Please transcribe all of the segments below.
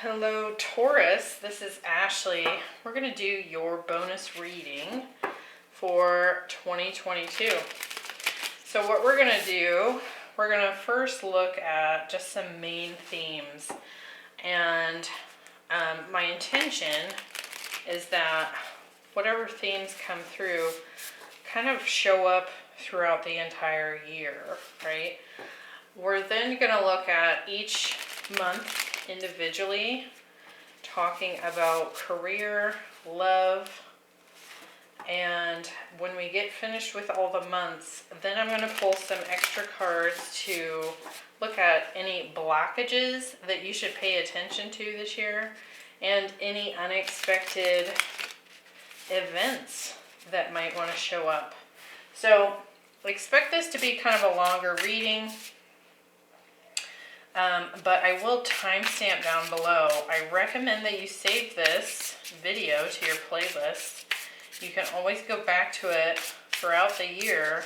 Hello Taurus, this is Ashley. We're going to do your bonus reading for 2022. So what we're going to do, we're going to first look at just some main themes. And my intention is that whatever themes come through kind of show up throughout the entire year, right? We're then going to look at each month individually, talking about career, love, and when we get finished with all the months, then I'm going to pull some extra cards to look at any blockages that you should pay attention to this year and any unexpected events that might want to show up. So expect this to be kind of a longer reading. But I will timestamp down below. I recommend that you save this video to your playlist. You can always go back to it throughout the year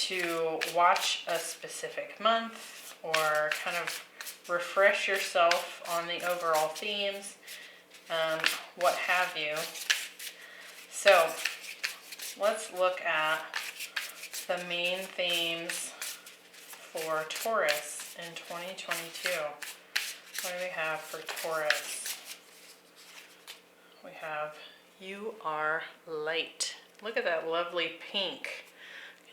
to watch a specific month or kind of refresh yourself on the overall themes, what have you. So let's look at the main themes for Taurus in 2022. What do we have for Taurus? We have You Are Light. Look at that lovely pink.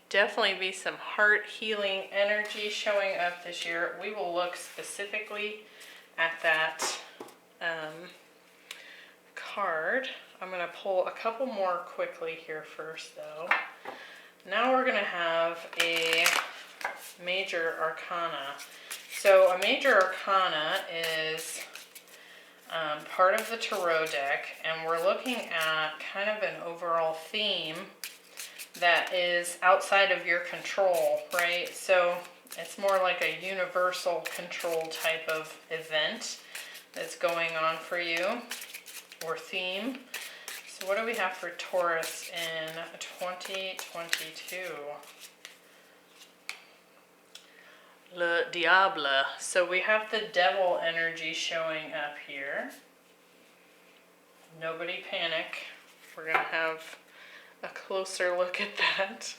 Definitely be some heart healing energy showing up this year. We will look specifically at that card. I'm going to pull a couple more quickly here first though. Now we're going to have a major arcana. So a major arcana is part of the tarot deck, and we're looking at kind of an overall theme that is outside of your control, right? So it's more like a universal control type of event that's going on for you, or theme. So what do we have for Taurus in 2022? Le Diable. So we have the devil energy showing up here. Nobody panic. We're going to have a closer look at that.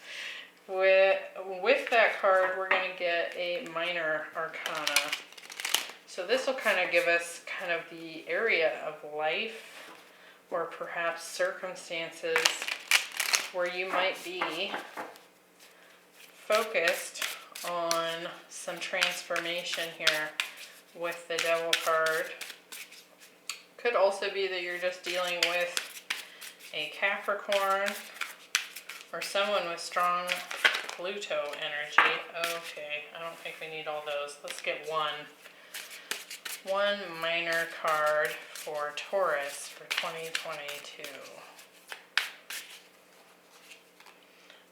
With that card, we're going to get a minor arcana. So this will kind of give us kind of the area of life or perhaps circumstances where you might be focused on some transformation here with the devil card. Could also be that you're just dealing with a Capricorn or someone with strong Pluto energy. Okay, I don't think we need all those. Let's get one minor card for Taurus for 2022.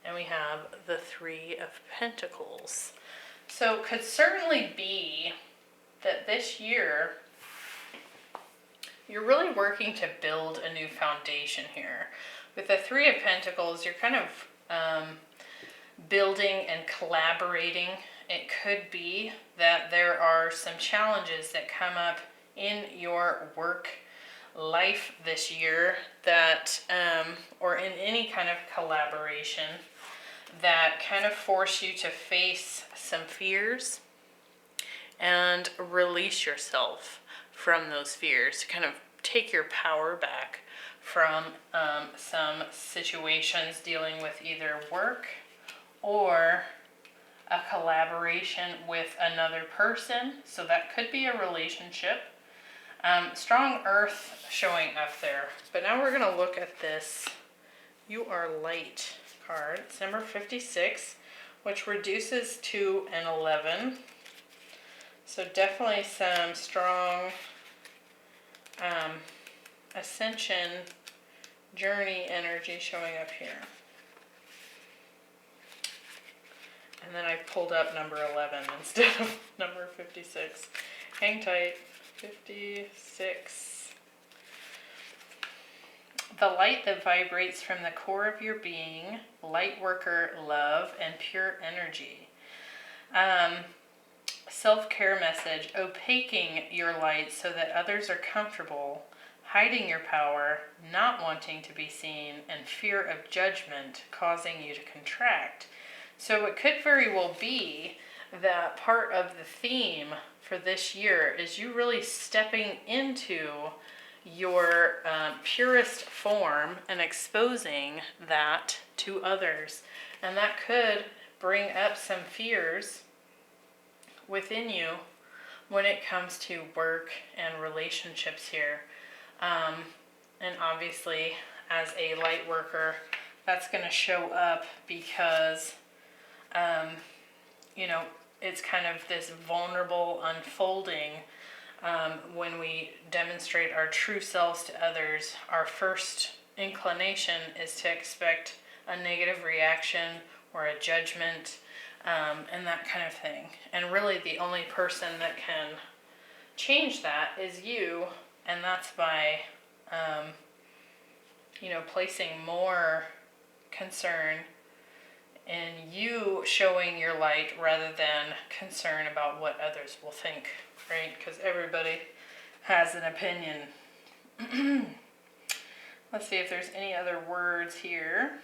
And we have the Three of Pentacles. So it could certainly be that this year you're really working to build a new foundation here. With the Three of Pentacles, you're kind of building and collaborating. It could be that there are some challenges that come up in your work life this year that, or in any kind of collaboration, that kind of force you to face some fears and release yourself from those fears, to kind of take your power back from some situations dealing with either work or a collaboration with another person. So that could be a relationship. Strong earth showing up there. But now we're going to look at this You Are Light card. It's number 56, which reduces to an 11. So definitely some strong ascension journey energy showing up here. And then I pulled up number 11 instead of number 56. Hang tight. 56. The light that vibrates from the core of your being, light worker, love, and pure energy. self-care message, opaquing your light so that others are comfortable, hiding your power, not wanting to be seen, and fear of judgment causing you to contract. So it could very well be that part of the theme for this year is you really stepping into your purest form and exposing that to others. And that could bring up some fears within you when it comes to work and relationships here. And obviously, as a light worker, that's going to show up because, it's kind of this vulnerable unfolding. When we demonstrate our true selves to others, our first inclination is to expect a negative reaction or a judgment, and that kind of thing. And really the only person that can change that is you, and that's by, placing more concern in you showing your light rather than concern about what others will think, right? Because everybody has an opinion. Let's see if there's any other words here.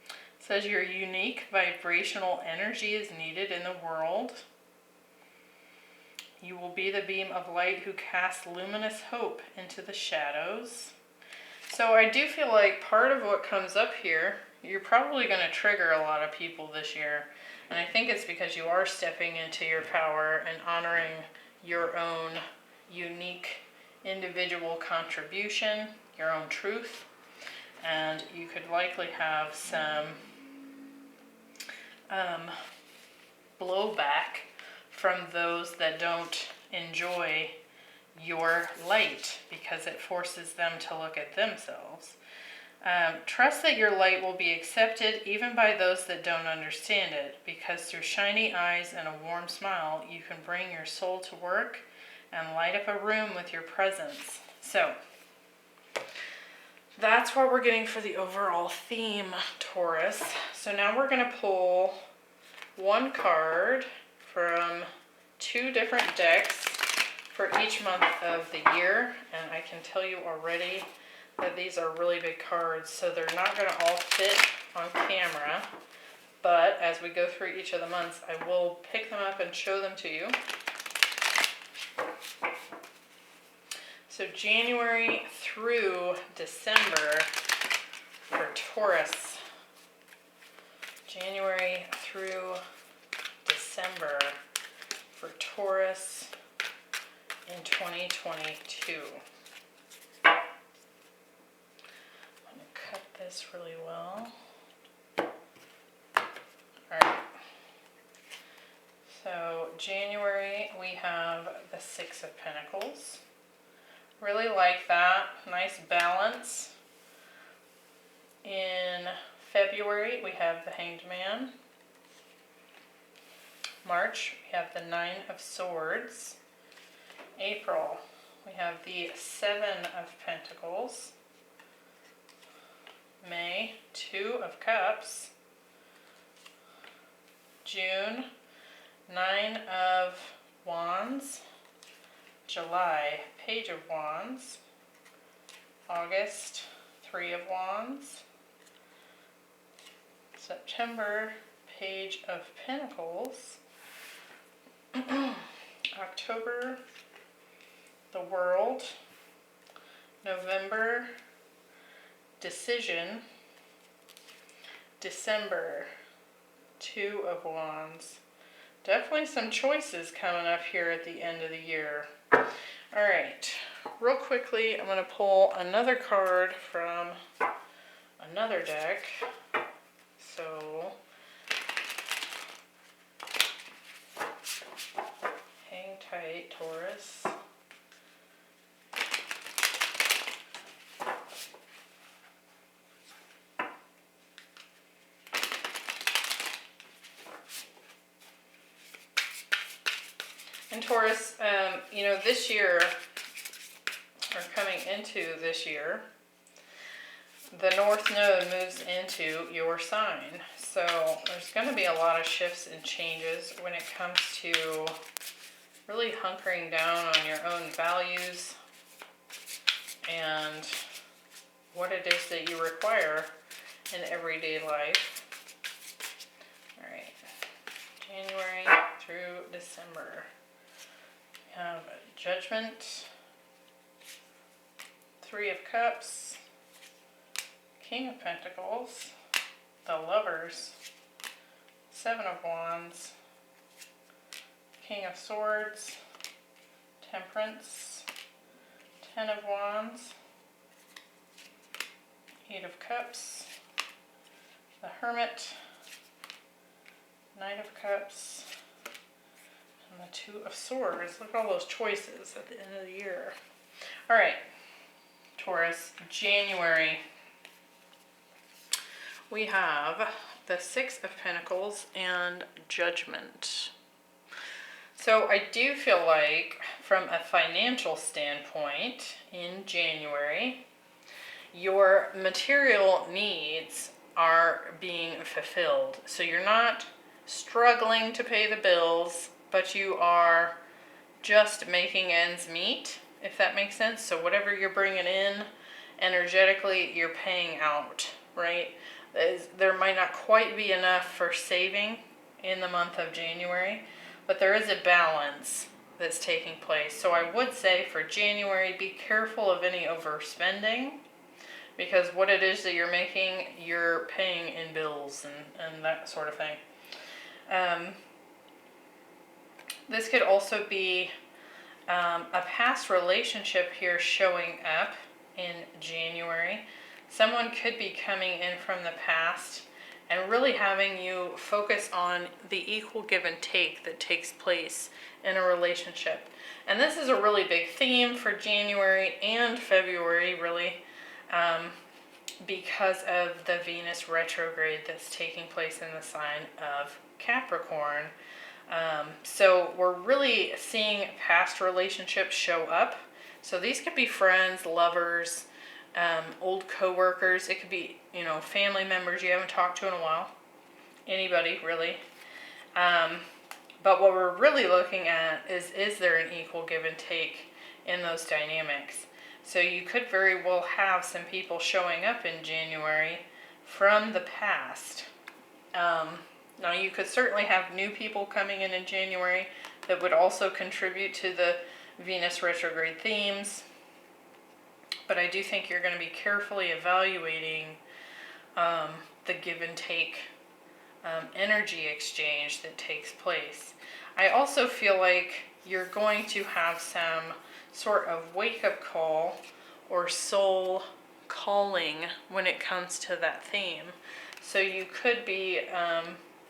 It says your unique vibrational energy is needed in the world. You will be the beam of light who casts luminous hope into the shadows. So I do feel like part of what comes up here, you're probably going to trigger a lot of people this year. And I think it's because you are stepping into your power and honoring your own unique individual contribution, your own truth. And you could likely have some blowback from those that don't enjoy your light because it forces them to look at themselves. Trust that your light will be accepted even by those that don't understand it, because through shiny eyes and a warm smile, you can bring your soul to work and light up a room with your presence. So, that's what we're getting for the overall theme, Taurus. So now we're going to pull one card from 2 different decks for each month of the year, and I can tell you already that these are really big cards, so they're not going to all fit on camera, but as we go through each of the months, I will pick them up and show them to you. So January through December for Taurus. January through December for Taurus in 2022. I'm going to cut this really well. Alright. So January we have the 6 of Pentacles. Really like that. Nice balance. In February we have the Hanged Man. March we have the 9 of Swords. April we have the 7 of Pentacles. May 2 of Cups. June 9 of Wands. July Page of Wands. August 3 of Wands. September Page of Pentacles. October the World. November Decision. December 2 of Wands. Definitely some choices coming up here at the end of the year. Alright, real quickly I'm going to pull another card from another deck. So, hang tight, Taurus. And Taurus, this year, or coming into this year, the North Node moves into your sign. So there's going to be a lot of shifts and changes when it comes to really hunkering down on your own values and what it is that you require in everyday life. All right, January through December. We have Judgment, Three of Cups, King of Pentacles, the Lovers, Seven of Wands, King of Swords, Temperance, Ten of Wands, Eight of Cups, the Hermit, Knight of Cups, and the Two of Swords. Look at all those choices at the end of the year. All right, Taurus, January. We have the Six of Pentacles and Judgment. So I do feel like from a financial standpoint in January, your material needs are being fulfilled. So you're not struggling to pay the bills, but you are just making ends meet, if that makes sense. So whatever you're bringing in energetically, you're paying out, right? There might not quite be enough for saving in the month of January, but there is a balance that's taking place. So I would say for January, be careful of any overspending, because what it is that you're making, you're paying in bills and that sort of thing. This could also be a past relationship here showing up in January. Someone could be coming in from the past and really having you focus on the equal give and take that takes place in a relationship. And this is a really big theme for January and February, really, because of the Venus retrograde that's taking place in the sign of Capricorn. So we're really seeing past relationships show up. So these could be friends, lovers, old co-workers. It could be, family members you haven't talked to in a while. Anybody, really. But what we're really looking at is there an equal give and take in those dynamics? So you could very well have some people showing up in January from the past. Now you could certainly have new people coming in January that would also contribute to the Venus retrograde themes. But I do think you're going to be carefully evaluating the give and take energy exchange that takes place. I also feel like you're going to have some sort of wake-up call or soul calling when it comes to that theme. So you could be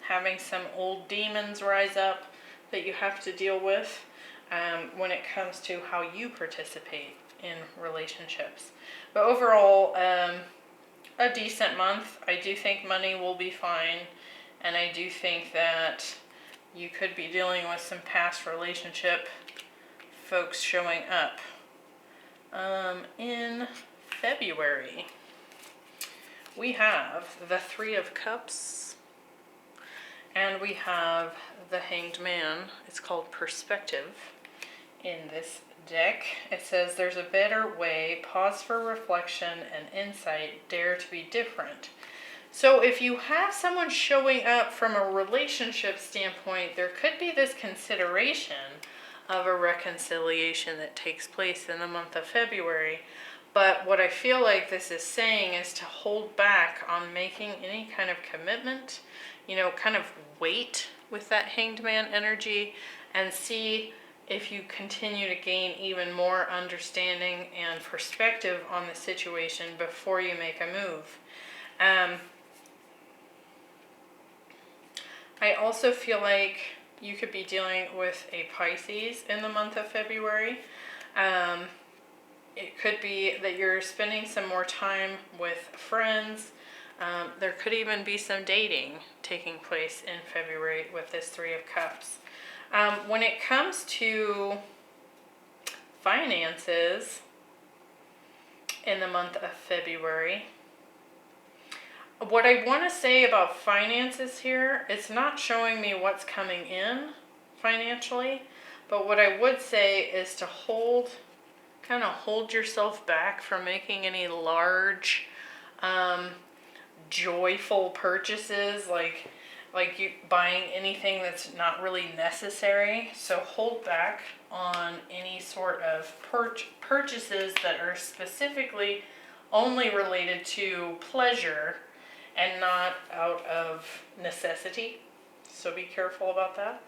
having some old demons rise up that you have to deal with when it comes to how you participate in relationships. But overall, a decent month. I do think money will be fine, and I do think that you could be dealing with some past relationship folks showing up. In February, we have the Three of Cups, and we have the Hanged Man. It's called Perspective in this deck. It says, there's a better way, pause for reflection and insight, dare to be different. So if you have someone showing up from a relationship standpoint, there could be this consideration of a reconciliation that takes place in the month of February. But what I feel like this is saying is to hold back on making any kind of commitment, kind of wait with that Hanged Man energy and see if you continue to gain even more understanding and perspective on the situation before you make a move. I also feel like you could be dealing with a Pisces in the month of February. It could be that you're spending some more time with friends. There could even be some dating taking place in February with this Three of Cups. When it comes to finances in the month of February, What I want to say about finances here, it's not showing me what's coming in financially, but what I would say is to kind of hold yourself back from making any large, joyful purchases, like you buying anything that's not really necessary. So hold back on any sort of purchases that are specifically only related to pleasure and not out of necessity. So be careful about that.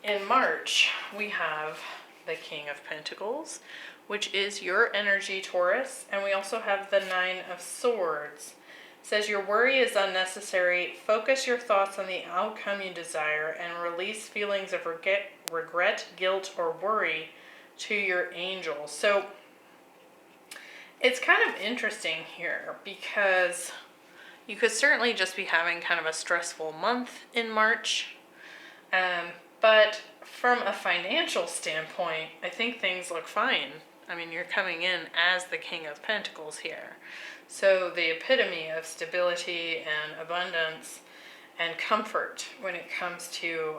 In March, we have the King of Pentacles, which is your energy, Taurus, and we also have the Nine of Swords. It says your worry is unnecessary. Focus your thoughts on the outcome you desire and release feelings of regret, guilt, or worry to your angels. So it's kind of interesting here because you could certainly just be having kind of a stressful month in March. But from a financial standpoint, I think things look fine. I mean, you're coming in as the King of Pentacles here. So the epitome of stability and abundance and comfort when it comes to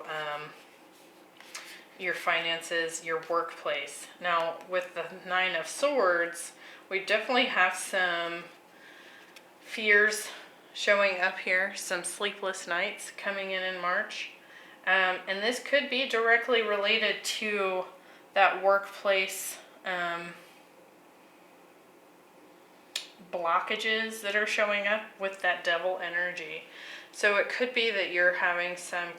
your finances, your workplace. Now, with the Nine of Swords, we definitely have some fears showing up here, some sleepless nights coming in March. And this could be directly related to that workplace blockages that are showing up with that devil energy. So it could be that you're having some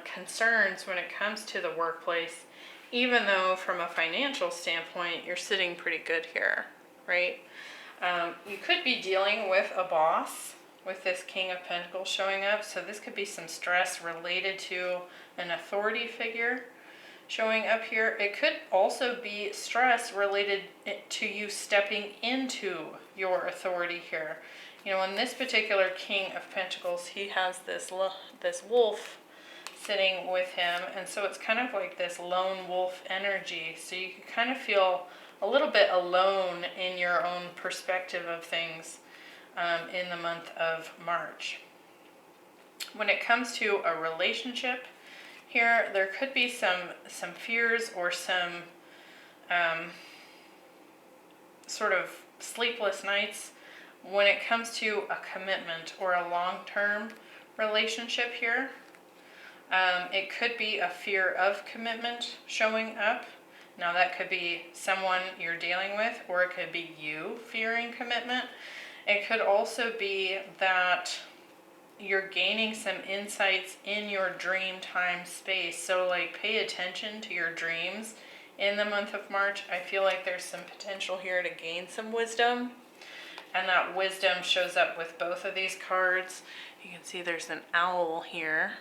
concerns when it comes to the workplace, even though from a financial standpoint, you're sitting pretty good here, right? You could be dealing with a boss with this King of Pentacles showing up. So this could be some stress related to an authority figure showing up here. It could also be stress related to you stepping into your authority here. You know, in this particular King of Pentacles, he has this wolf sitting with him. And so it's kind of like this lone wolf energy. So you can kind of feel a little bit alone in your own perspective of things in the month of March. When it comes to a relationship here, there could be some fears or some sort of sleepless nights when it comes to a commitment or a long-term relationship here. It could be a fear of commitment showing up. Now that could be someone you're dealing with, or it could be you fearing commitment. It could also be that you're gaining some insights in your dream time space. So like pay attention to your dreams in the month of March. I feel like there's some potential here to gain some wisdom. And that wisdom shows up with both of these cards. You can see there's an owl here.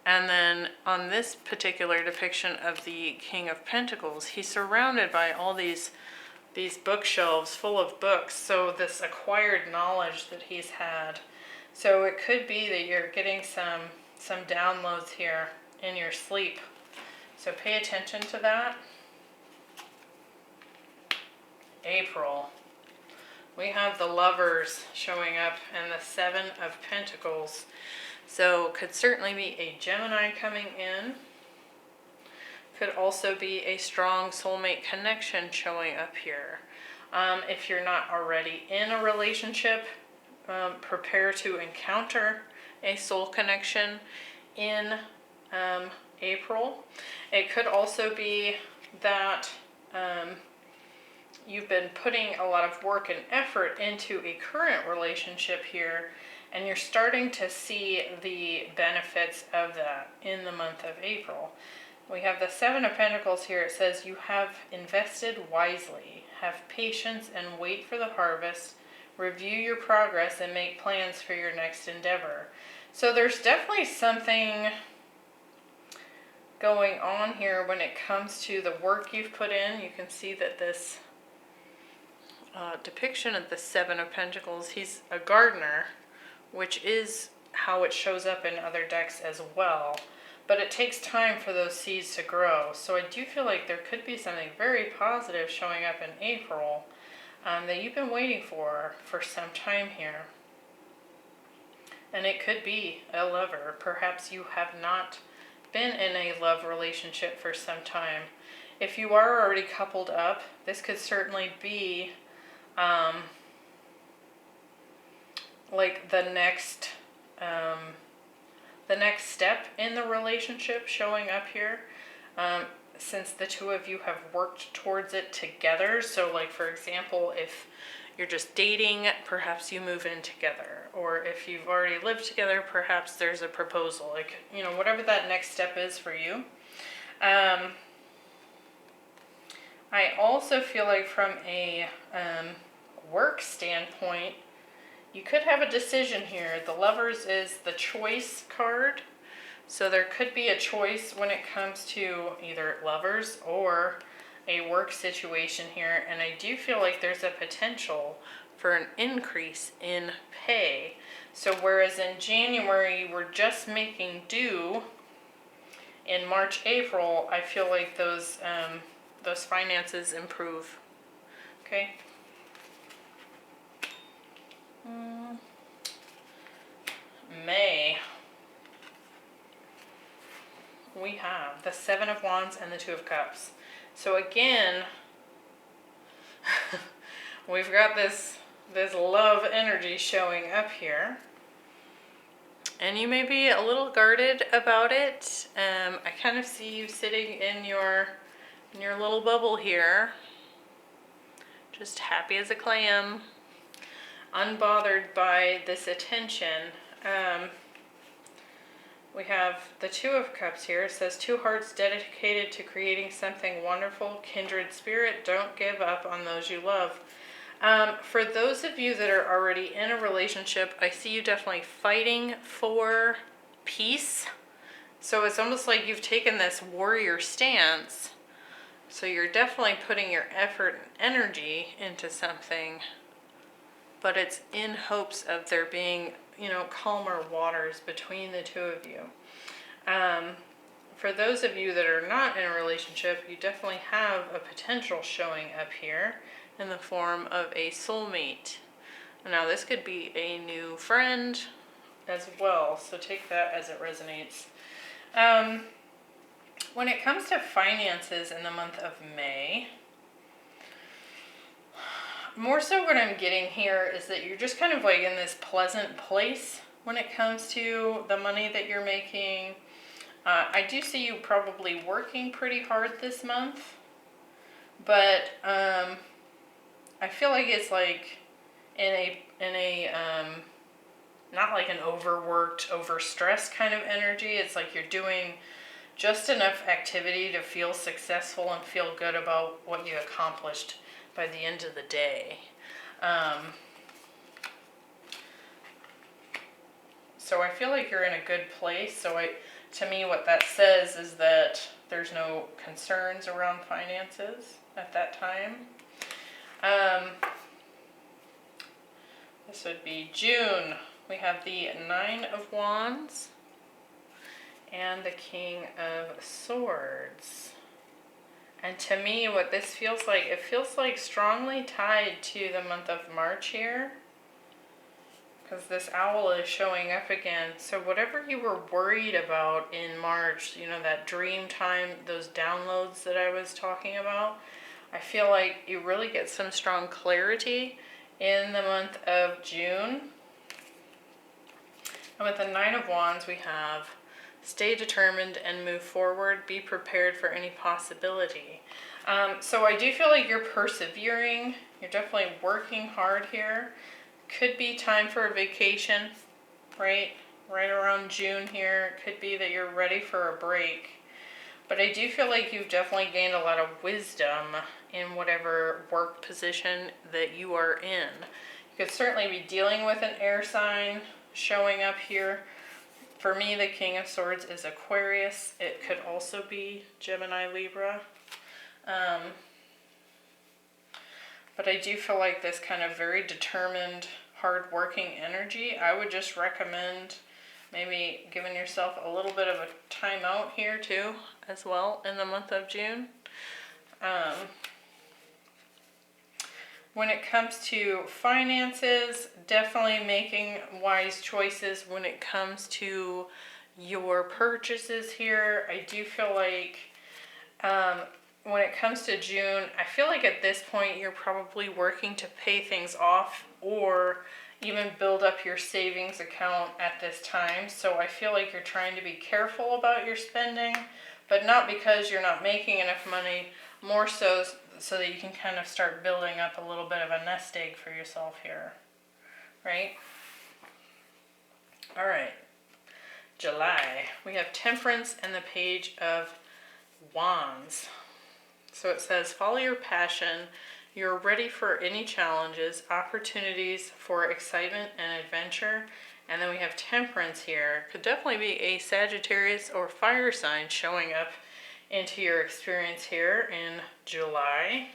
And then on this particular depiction of the King of Pentacles, he's surrounded by all these bookshelves full of books. So this acquired knowledge that he's had. So it could be that you're getting some downloads here in your sleep. So pay attention to that. April. We have the Lovers showing up and the Seven of Pentacles. So could certainly be a Gemini coming in. Could also be a strong soulmate connection showing up here. If you're not already in a relationship, prepare to encounter a soul connection in April. It could also be that you've been putting a lot of work and effort into a current relationship here, and you're starting to see the benefits of that in the month of April. We have the Seven of Pentacles here. It says you have invested wisely, have patience and wait for the harvest, review your progress and make plans for your next endeavor. So there's definitely something going on here when it comes to the work you've put in. You can see that this depiction of the Seven of Pentacles, he's a gardener, which is how it shows up in other decks as well. But it takes time for those seeds to grow. So I do feel like there could be something very positive showing up in April that you've been waiting for some time here. And it could be a lover. Perhaps you have not been in a love relationship for some time. If you are already coupled up, this could certainly be like the next step in the relationship showing up here. Since the two of you have worked towards it together. So like, for example, if you're just dating, perhaps you move in together. Or if you've already lived together, perhaps there's a proposal. Like, you know, whatever that next step is for you. I also feel like from a work standpoint, you could have a decision here. The Lovers is the choice card. So there could be a choice when it comes to either lovers or a work situation here. And I do feel like there's a potential for an increase in pay. So whereas in January you were just making do, in March, April, I feel like those finances improve. Okay. May. We have the Seven of Wands and the Two of Cups. So again, we've got this love energy showing up here. And you may be a little guarded about it. I kind of see you sitting in your little bubble here, just happy as a clam, unbothered by this attention. We have the Two of Cups here. It says, two hearts dedicated to creating something wonderful, kindred spirit. Don't give up on those you love. For those of you that are already in a relationship, I see you definitely fighting for peace. So it's almost like you've taken this warrior stance. So you're definitely putting your effort and energy into something, but it's in hopes of there being, you know, calmer waters between the two of you. For those of you that are not in a relationship, you definitely have a potential showing up here in the form of a soulmate. Now this could be a new friend as well, so take that as it resonates. When it comes to finances in the month of May, more so what I'm getting here is that you're just kind of like in this pleasant place when it comes to the money that you're making. I do see you probably working pretty hard this month, but I feel like it's like in a not like an overworked, overstressed kind of energy. It's like you're doing just enough activity to feel successful and feel good about what you accomplished by the end of the day. So I feel like you're in a good place. So to me, what that says is that there's no concerns around finances at that time. This would be June. We have the Nine of Wands and the King of Swords. And to me, what this feels like, it feels like strongly tied to the month of March here, because this owl is showing up again. So whatever you were worried about in March, you know, that dream time, those downloads that I was talking about, I feel like you really get some strong clarity in the month of June. And with the Nine of Wands, we have stay determined and move forward. Be prepared for any possibility. So I do feel like you're persevering. You're definitely working hard here. Could be time for a vacation, right? Right around June here. It could be that you're ready for a break. But I do feel like you've definitely gained a lot of wisdom in whatever work position that you are in. You could certainly be dealing with an air sign showing up here. For me, the King of Swords is Aquarius. It could also be Gemini, Libra. But I do feel like this kind of very determined, hard-working energy, I would just recommend maybe giving yourself a little bit of a timeout here too, as well, in the month of June. When it comes to finances, definitely making wise choices when it comes to your purchases here. I do feel like when it comes to June, I feel like at this point you're probably working to pay things off or even build up your savings account at this time. So I feel like you're trying to be careful about your spending, but not because you're not making enough money, more so that you can kind of start building up a little bit of a nest egg for yourself here, right? All right, July. We have Temperance and the Page of Wands. So it says, follow your passion. You're ready for any challenges, opportunities for excitement and adventure. And then we have Temperance here. Could definitely be a Sagittarius or fire sign showing up into your experience here in July.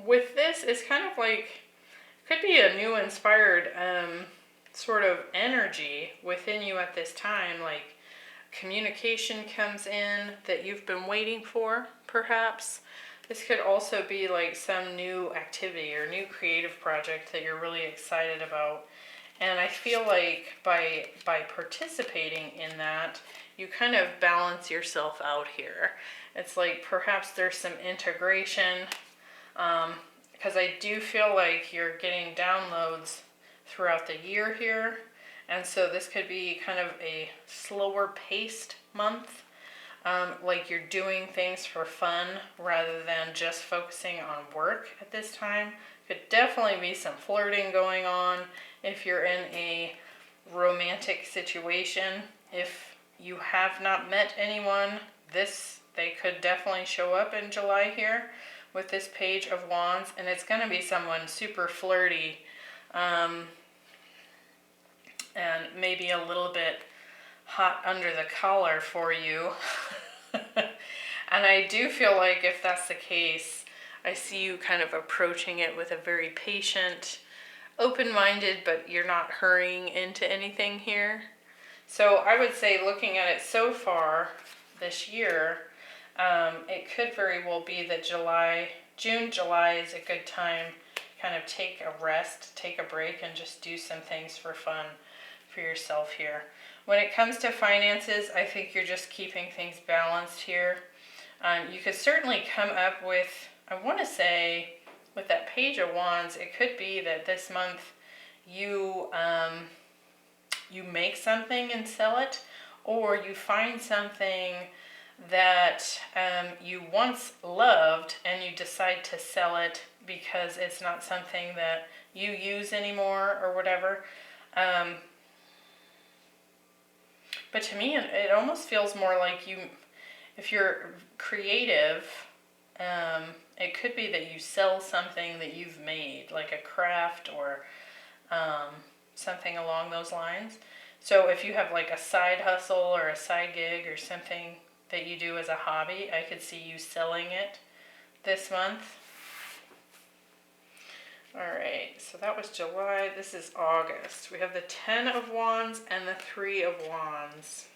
With this, it's kind of like, could be a new inspired sort of energy within you at this time, like communication comes in that you've been waiting for, perhaps. This could also be like some new activity or new creative project that you're really excited about. And I feel like by participating in that, you kind of balance yourself out here. It's like perhaps there's some integration, because I do feel like you're getting downloads throughout the year here. And so this could be kind of a slower paced month, like you're doing things for fun rather than just focusing on work at this time. Could definitely be some flirting going on if you're in a romantic situation. If you have not met anyone, they could definitely show up in July here with this Page of Wands, and it's going to be someone super flirty, and maybe a little bit hot under the collar for you. And I do feel like if that's the case, I see you kind of approaching it with a very patient, open-minded, but you're not hurrying into anything here. So I would say, looking at it so far this year, it could very well be that June, July is a good time, kind of take a rest, take a break, and just do some things for fun for yourself here. When it comes to finances, I think you're just keeping things balanced here. You could certainly come up with, I want to say, with that Page of Wands, it could be that this month you make something and sell it, or you find something that you once loved and you decide to sell it because it's not something that you use anymore or whatever. But to me, it almost feels more like if you're creative, it could be that you sell something that you've made, like a craft or something along those lines. So if you have like a side hustle or a side gig or something that you do as a hobby, I could see you selling it this month. All right, so that was July. This is August. We have the 10 of Wands and the 3 of Wands.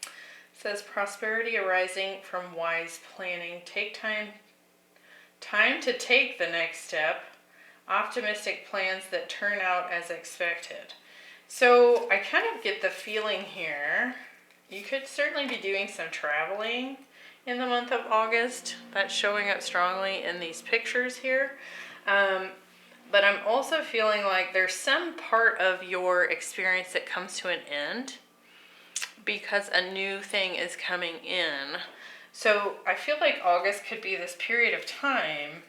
It says prosperity arising from wise planning. Take time to take the next step. Optimistic plans that turn out as expected. So I kind of get the feeling here, you could certainly be doing some traveling in the month of August. That's showing up strongly in these pictures here. But I'm also feeling like there's some part of your experience that comes to an end because a new thing is coming in. So I feel like August could be this period of time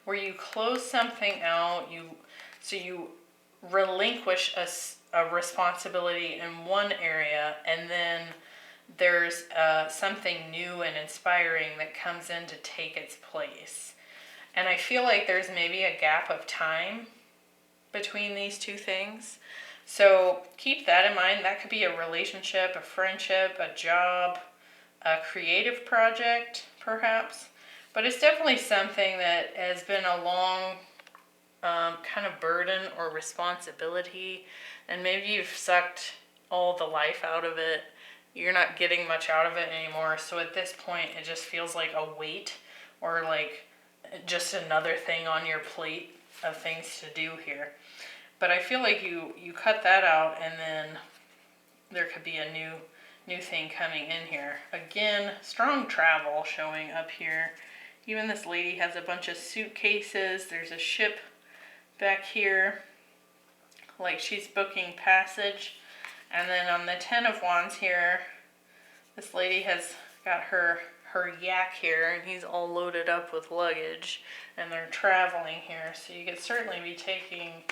where you close something out, you relinquish a responsibility in one area, and then there's something new and inspiring that comes in to take its place. And I feel like there's maybe a gap of time between these two things. So keep that in mind. That could be a relationship, a friendship, a job, a creative project, perhaps. But it's definitely something that has been a long kind of burden or responsibility. And maybe you've sucked all the life out of it. You're not getting much out of it anymore. So at this point, it just feels like a weight or like just another thing on your plate of things to do here. But I feel like you cut that out, and then there could be a new thing coming in here. Again, strong travel showing up here. Even this lady has a bunch of suitcases. There's a ship back here, like she's booking passage. And then on the 10 of Wands here, this lady has got her yak here, and he's all loaded up with luggage, and they're traveling here. So you could certainly be taking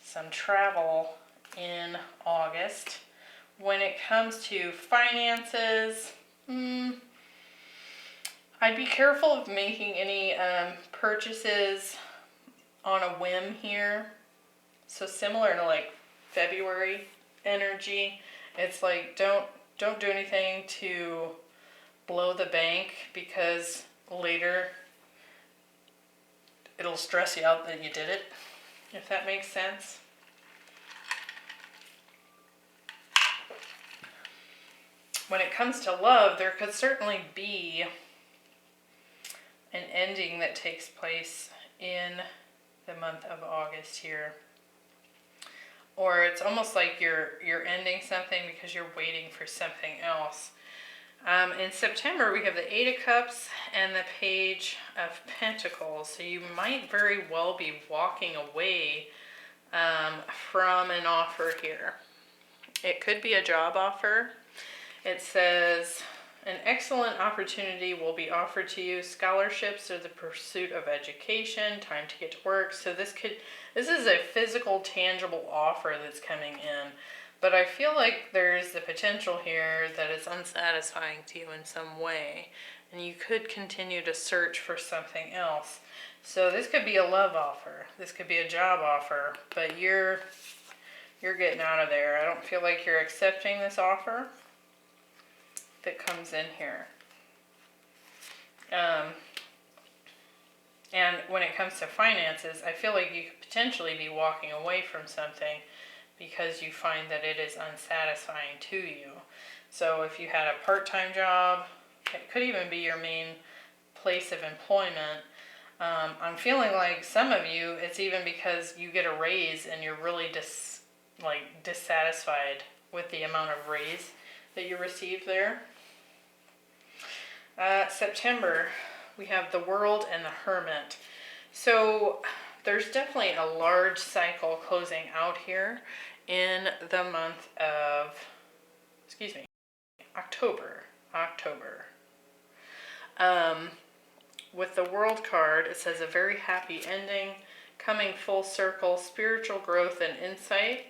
some travel in August. When it comes to finances, I'd be careful of making any purchases on a whim here. So similar to like February energy, it's like don't do anything to blow the bank, because later it'll stress you out that you did it, if that makes sense. When it comes to love, there could certainly be an ending that takes place in the month of August here. Or it's almost like you're ending something because you're waiting for something else. In September, we have the 8 of Cups and the Page of Pentacles. So you might very well be walking away from an offer here. It could be a job offer. It says, an excellent opportunity will be offered to you. Scholarships or the pursuit of education, time to get to work. So this is a physical, tangible offer that's coming in. But I feel like there's the potential here that it's unsatisfying to you in some way, and you could continue to search for something else. So this could be a love offer. This could be a job offer, but you're getting out of there. I don't feel like you're accepting this offer that comes in here. And when it comes to finances, I feel like you could potentially be walking away from something because you find that it is unsatisfying to you. So if you had a part-time job, it could even be your main place of employment. I'm feeling like some of you, it's even because you get a raise and you're really dissatisfied with the amount of raise that you receive there. September, we have the World and the Hermit. So there's definitely a large cycle closing out here in the month of, October. With the World card, it says a very happy ending, coming full circle, spiritual growth and insight.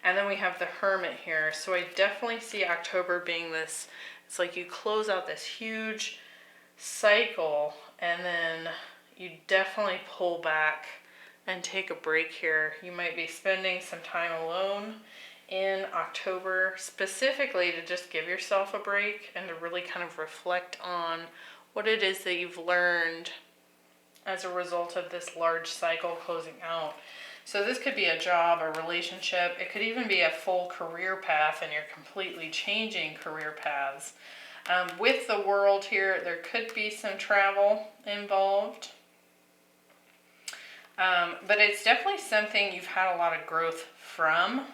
And then we have the Hermit here. So I definitely see October being this, it's like you close out this huge cycle, and then you definitely pull back and take a break here. You might be spending some time alone in October, specifically to just give yourself a break and to really kind of reflect on what it is that you've learned as a result of this large cycle closing out. So this could be a job, a relationship. It could even be a full career path, and you're completely changing career paths. With the World here, there could be some travel involved. But it's definitely something you've had a lot of growth from.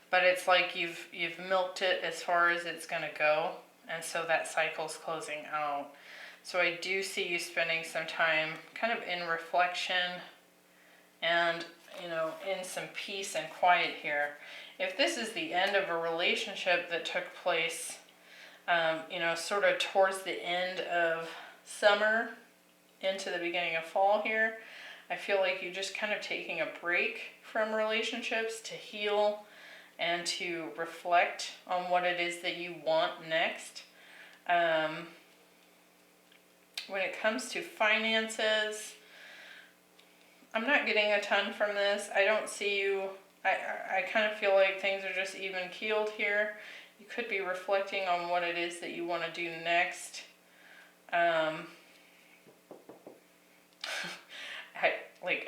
But it's like you've milked it as far as it's going to go. And so that cycle's closing out. So I do see you spending some time kind of in reflection and, in some peace and quiet here. If this is the end of a relationship that took place, sort of towards the end of summer into the beginning of fall here, I feel like you're just kind of taking a break from relationships to heal and to reflect on what it is that you want next. When it comes to finances, I'm not getting a ton from this. I don't see you, I kind of feel like things are just even keeled here. You could be reflecting on what it is that you want to do next. I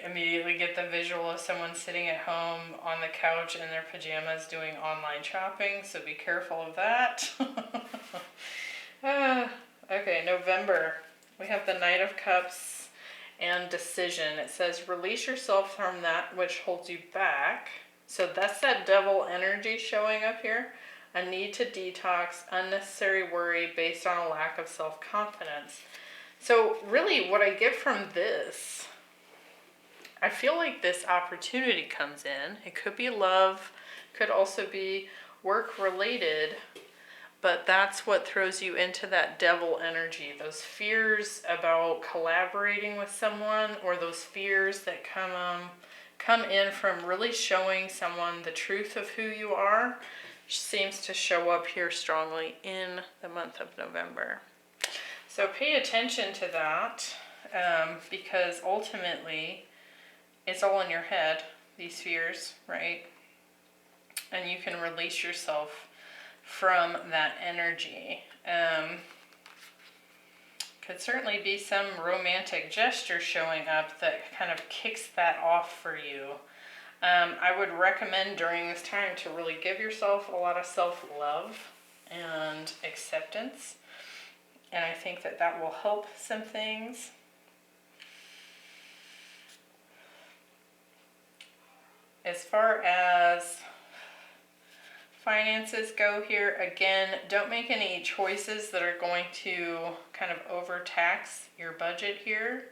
immediately get the visual of someone sitting at home on the couch in their pajamas doing online shopping, so be careful of that. Okay, November. We have the Knight of Cups and decision. It says, release yourself from that which holds you back. So that's that devil energy showing up here. A need to detox, unnecessary worry based on a lack of self-confidence. So really what I get from this, I feel like this opportunity comes in. It could be love, could also be work related, but that's what throws you into that devil energy. Those fears about collaborating with someone, or those fears that come in from really showing someone the truth of who you are, seems to show up here strongly in the month of November. So pay attention to that, because ultimately it's all in your head, these fears, right? And you can release yourself from that energy. Could certainly be some romantic gesture showing up that kind of kicks that off for you. I would recommend during this time to really give yourself a lot of self-love and acceptance. And I think that that will help some things. As far as finances go here, again, don't make any choices that are going to kind of overtax your budget here.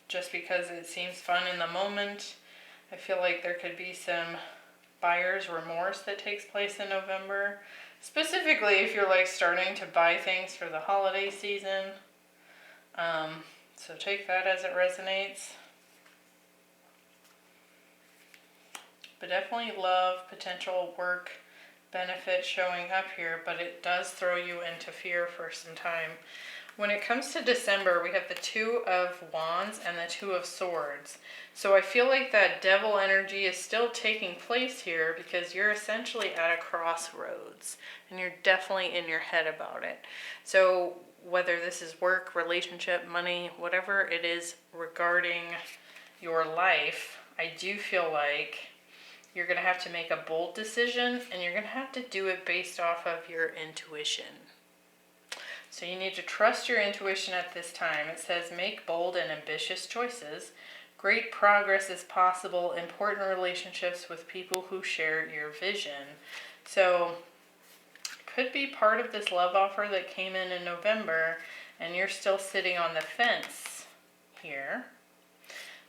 Just because it seems fun in the moment. I feel like there could be some buyer's remorse that takes place in November. Specifically if you're like starting to buy things for the holiday season. So take that as it resonates. But definitely love, potential work benefit showing up here, but it does throw you into fear for some time. When it comes to December, we have the Two of Wands and the Two of Swords. So I feel like that devil energy is still taking place here because you're essentially at a crossroads and you're definitely in your head about it. So whether this is work, relationship, money, whatever it is regarding your life, I do feel like you're going to have to make a bold decision, and you're going to have to do it based off of your intuition. So you need to trust your intuition at this time. It says, make bold and ambitious choices. Great progress is possible. Important relationships with people who share your vision. So it could be part of this love offer that came in November, and you're still sitting on the fence here.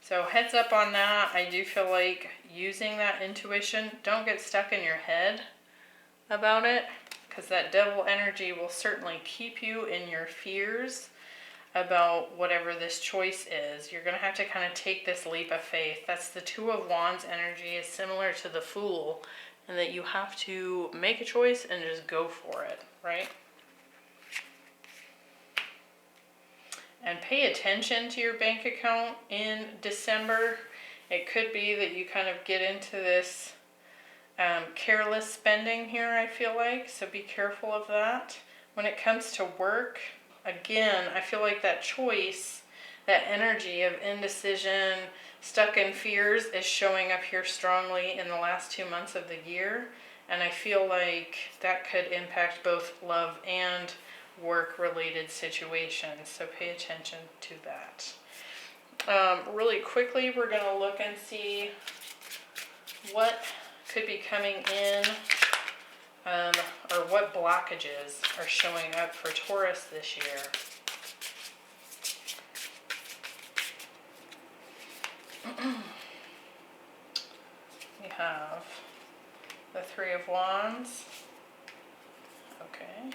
So heads up on that. I do feel like using that intuition, don't get stuck in your head about it, because that devil energy will certainly keep you in your fears about whatever this choice is. You're going to have to kind of take this leap of faith. That's the Two of Wands energy, is similar to the Fool, and that you have to make a choice and just go for it, right? And pay attention to your bank account in December. It could be that you kind of get into this careless spending here, I feel like. So be careful of that. When it comes to work, again, I feel like that choice, that energy of indecision, stuck in fears is showing up here strongly in the last 2 months of the year. And I feel like that could impact both love and work-related situations, so pay attention to that. Really quickly, we're going to look and see what could be coming in, or what blockages are showing up for Taurus this year. We have the Three of Wands, okay,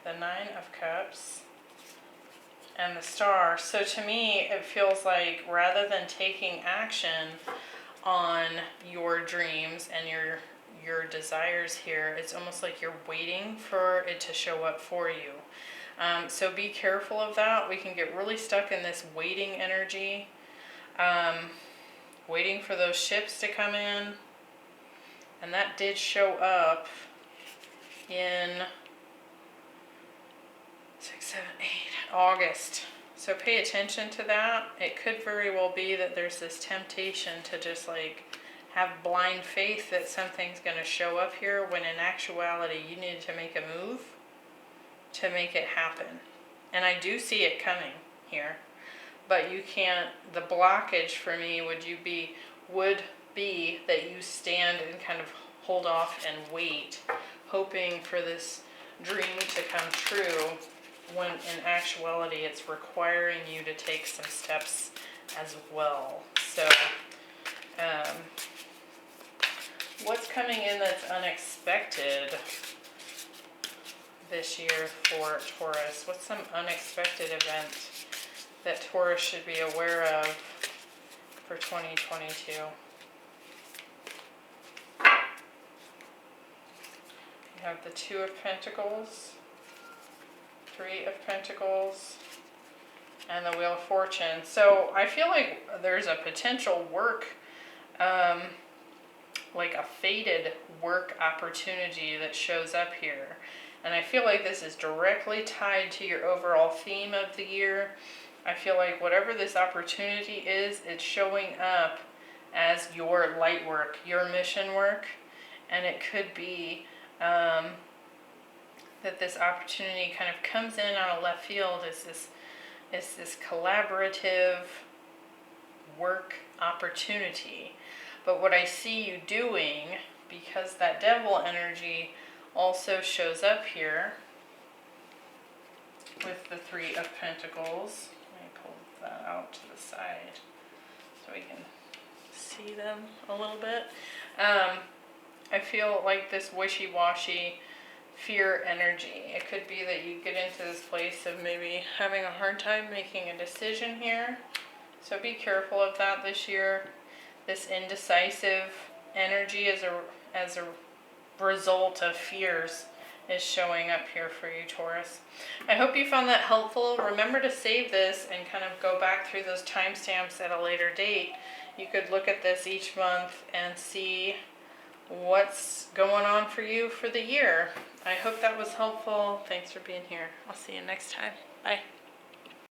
the Nine of Cups, and the Star. So to me, it feels like rather than taking action on your dreams and your desires here, it's almost like you're waiting for it to show up for you. So be careful of that. We can get really stuck in this waiting energy, waiting for those ships to come in. And that did show up in 6, 7, 8, August. So pay attention to that. It could very well be that there's this temptation to just like have blind faith that something's going to show up here, when in actuality you need to make a move to make it happen. And I do see it coming here. But you can't, the blockage for me would be that you stand and kind of hold off and wait, hoping for this dream to come true, when in actuality it's requiring you to take some steps as well. So what's coming in that's unexpected this year for Taurus? What's some unexpected event that Taurus should be aware of for 2022? You have the Two of Pentacles, Three of Pentacles, and the Wheel of Fortune. So I feel like there's a potential work, like a fated work opportunity that shows up here. And I feel like this is directly tied to your overall theme of the year. I feel like whatever this opportunity is, it's showing up as your light work, your mission work. And it could be that this opportunity kind of comes in out of left field as this collaborative work opportunity. But what I see you doing, because that devil energy also shows up here with the Three of Pentacles. Let me pull that out to the side so we can see them a little bit. I feel like this wishy-washy fear energy. It could be that you get into this place of maybe having a hard time making a decision here. So be careful of that this year. This indecisive energy as a result of fears is showing up here for you, Taurus. I hope you found that helpful. Remember to save this and kind of go back through those timestamps at a later date. You could look at this each month and see what's going on for you for the year. I hope that was helpful. Thanks for being here. I'll see you next time. Bye.